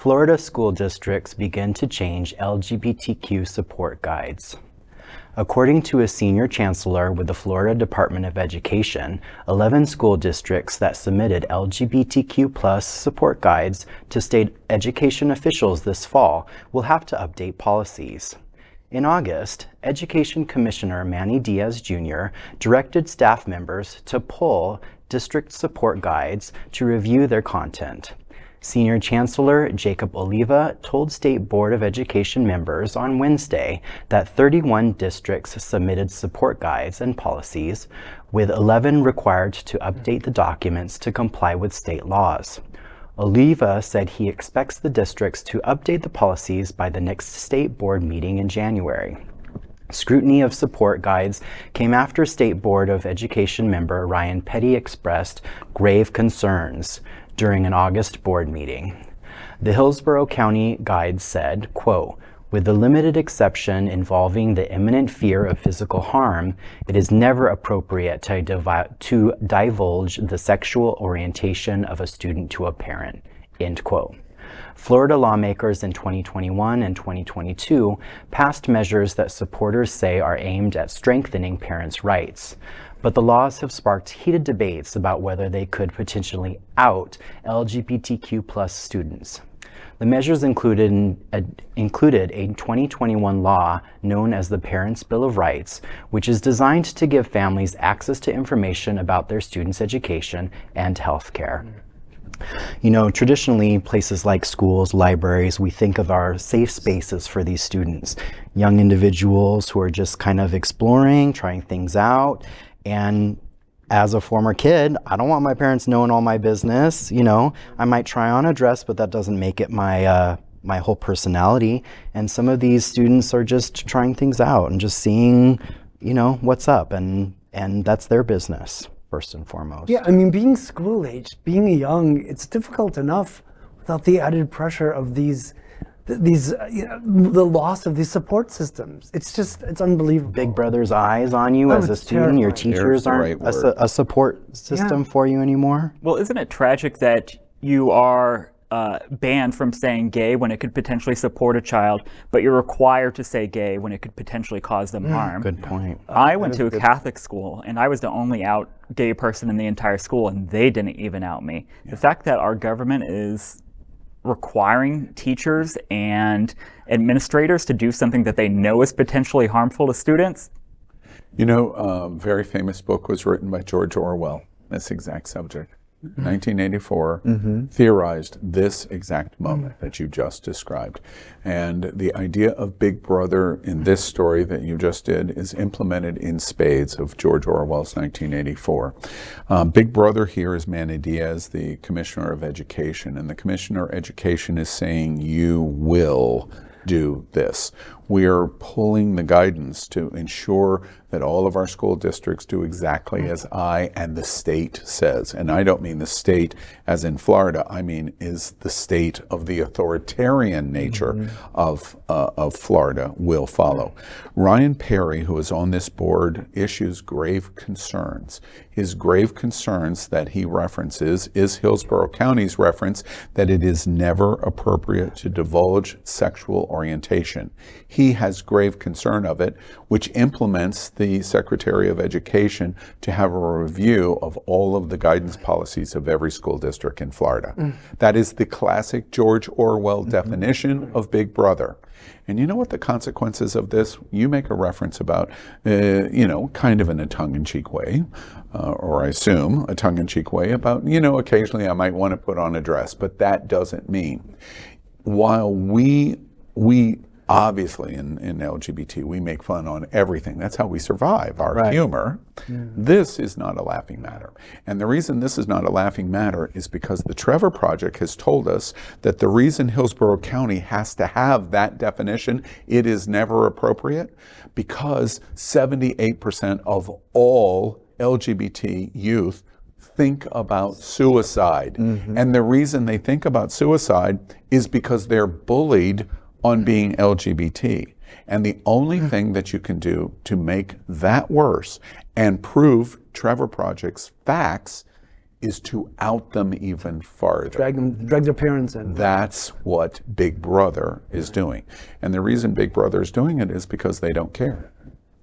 Florida school districts begin to change LGBTQ support guides. According to a senior chancellor with the Florida Department of Education, 11 school districts that submitted LGBTQ+ support guides to state education officials this fall will have to update policies. In August, Education Commissioner Manny Diaz Jr. directed staff members to pull district support guides to review their content. Senior Chancellor Jacob Oliva told State Board of Education members on Wednesday that 31 districts submitted support guides and policies, with 11 required to update the documents to comply with state laws. Oliva said he expects the districts to update the policies by the next State Board meeting in January. Scrutiny of support guides came after State Board of Education member Ryan Petty expressed grave concerns during an August board meeting. The Hillsborough County guide said, quote, "With the limited exception involving the imminent fear of physical harm, it is never appropriate to divulge the sexual orientation of a student to a parent," end quote. Florida lawmakers in 2021 and 2022 passed measures that supporters say are aimed at strengthening parents' rights. But the laws have sparked heated debates about whether they could potentially out LGBTQ+ students. The measures included a 2021 law known as the Parents' Bill of Rights, which is designed to give families access to information about their students' education and health care. You know, traditionally, places like schools, libraries, we think of our safe spaces for these students, young individuals who are just kind of exploring, trying things out. And as a former kid, I don't want my parents knowing all my business. You know, I might try on a dress, but that doesn't make it my my whole personality. And some of these students are just trying things out and just seeing, you know, what's up, and that's their business first and foremost. Yeah, I mean, being school-aged, being young, it's difficult enough without the added pressure of these you know, the loss of these support systems. It's just, it's unbelievable. Big Brother's eyes on you as a student. Your teachers aren't a support system for you anymore. Well, isn't it tragic that you are banned from saying gay when it could potentially support a child, but you're required to say gay when it could potentially cause them harm? Good point. I went to a Catholic school, and I was the only out gay person in the entire school, and they didn't even out me. The fact that our government is requiring teachers and administrators to do something that they know is potentially harmful to students. You know, a very famous book was written by George Orwell, this exact subject. 1984, theorized this exact moment that you just described. And the idea of Big Brother in this story that you just did is implemented in spades of George Orwell's 1984. Big Brother here is Manny Diaz, the Commissioner of Education, and the Commissioner of Education is saying, you will do this. We are pulling the guidance to ensure that all of our school districts do exactly as I and the state says. And I don't mean the state as in Florida, I mean is the state of the authoritarian nature of Florida will follow. Ryan Perry, who is on this board, issues grave concerns. His grave concerns that he references is Hillsborough County's reference that it is never appropriate to divulge sexual orientation. He has grave concern of it, which implements the Secretary of Education to have a review of all of the guidance policies of every school district in Florida. That is the classic George Orwell definition of Big Brother. And you know what the consequences of this? You make a reference about, you know, kind of in a tongue-in-cheek way, or I assume a tongue-in-cheek way about, you know, occasionally I might want to put on a dress, but that doesn't mean. While we obviously in LGBT, we make fun on everything. That's how we survive, our humor. This is not a laughing matter. And the reason this is not a laughing matter is because the Trevor Project has told us that the reason Hillsborough County has to have that definition, it is never appropriate, because 78% of all LGBT youth think about suicide. And the reason they think about suicide is because they're bullied on being LGBT. And the only thing that you can do to make that worse and prove Trevor Project's facts is to out them even farther. Drag their parents in. That's what Big Brother is doing. And the reason Big Brother is doing it is because they don't care.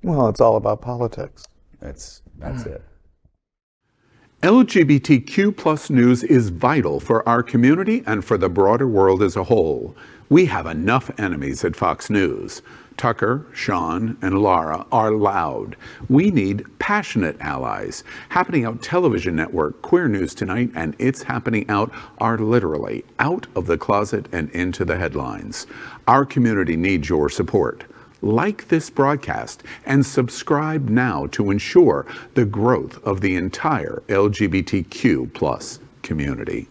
Well, it's all about politics. That's it. LGBTQ plus news is vital for our community and for the broader world as a whole. We have enough enemies at Fox News. Tucker, Sean, and Laura are loud. We need passionate allies. Happening Out Television Network, Queer News Tonight, and It's Happening Out are literally out of the closet and into the headlines. Our community needs your support. Like this broadcast and subscribe now to ensure the growth of the entire LGBTQ plus community.